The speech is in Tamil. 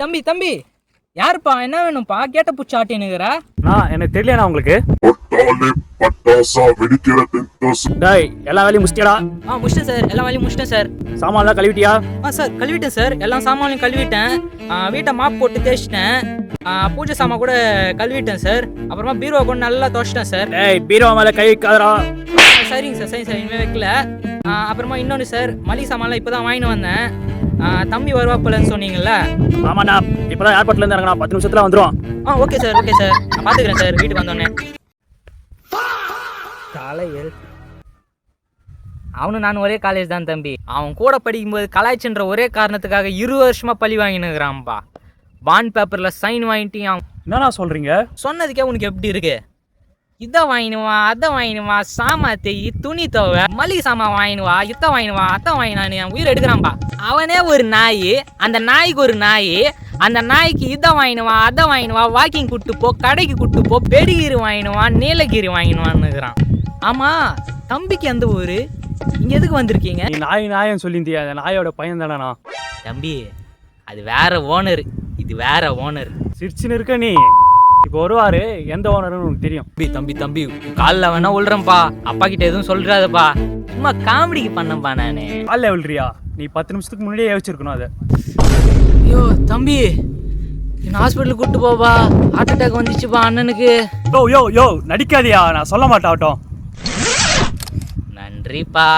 தம்பி தம்பி யாருப்பா, என்ன வேணும்ப்பா? கேட்ட பூச்சி ஆட்டினுக்குறா. எனக்கு தெரியலண்ணா உங்களுக்கு. டேய், எல்லா வேலையும் முடிச்சிட்டா? முடிச்சிட்டேன் சார், எல்லா வேலையும் முடிச்சிட்டேன் சார். சாமான்லாம் கழுவிட்டியா? சார் கழுவிட்டேன் சார், எல்லா சாமானையும் கழுவிட்டேன். வீட்டை மாப் போட்டு தேய்ச்சிட்டேன். பூஜை சாமான் கூட கழுவிட்டேன் சார். அப்புறமா பீரோவை கூட நல்லா துவைச்சிட்டேன் சார். டேய், பீரோ மேல கை வைக்காதடா. சரிங்க சார், சரி இனிமேல் வைக்கல. அப்புறமா இன்னொன்று சார், மளிகை சாமான்லாம் இப்போ தான் வாங்கிட்டு வந்தேன். தம்பி வருவாப்பில்லன்னு சொன்னீங்கல்ல? ஆமாண்ணா, இப்போதான் ஏர்போர்ட்ல இருந்து இறங்கினா 10 நிமிஷத்துல வந்துடும். ஓகே சார், ஓகே சார், நான் பார்த்துக்கிறேன் சார் வீட்டுக்கு வந்தோடனே. தலையல் அவனு நான் ஒரே காலேஜ் தான் தம்பி. அவன் கூட படிக்கும்போது கலாய்ச்சின்ற ஒரே காரணத்துக்காக 20 வருஷமா பழி வாங்கினுக்கிறான்பா. பாண்ட் பேப்பரில் சைன் வாங்கிட்டு என்னண்ணா சொல்றீங்க? சொன்னதுக்கே உனக்கு எப்படி இருக்கு? இதை வாங்கினுவா, அதை வாங்கினுவா, சாமா தேய், துணி தவை, மளிகை சாமான் வாங்கினுவா, இதை வாங்கினுவா, அத்தை வாங்கினான்னு என் உயிர் எடுக்கிறான்பா. அவனே ஒரு நாய், அந்த நாய்க்கு ஒரு நாய், அந்த நாய்க்கு இதை வாங்கினுவா, அதை வாங்கினுவா, வாக்கிங் கூட்டு போ, கடைக்கு கூட்டு போ, பெடிகீரி வாங்கினுவான், நீலகிரி வாங்கினுவான்னுக்கிறான். ஆமா, தம்பிக்கு எந்த ஊரு? இங்க எதுக்கு வந்திருக்கீங்க? நீ நாயன்னு சொல்லியிருந்தியா? அந்த நாயோட பையன் தானண்ணா. தம்பி, அது வேற ஓனர், இது வேற ஓனர். சிரிச்சுன்னு இருக்க நீ. இப்போ வருவாரு, எந்த ஓனர்னு உனக்கு தெரியும். தம்பி தம்பி காலில் வேணா விழுறேன்ப்பா. அப்பா கிட்ட எதுவும் சொல்றாதப்பா, சும்மா காமெடிக்கு பண்ணப்பா. நானு காலில் விழுறியா? நீ 10 நிமிஷத்துக்கு முன்னாடியே யோசிச்சிருக்கணும் அதை. ஐயோ தம்பி, என்ன ஹாஸ்பிட்டலுக்கு கூப்பிட்டு போப்பா. ஹார்ட் அட்டாக் வந்துச்சுப்பா அண்ணனுக்கு. யோ யோ யோ, நடிக்காதியா, நான் சொல்ல மாட்டாட்டும். நன்றிப்பா.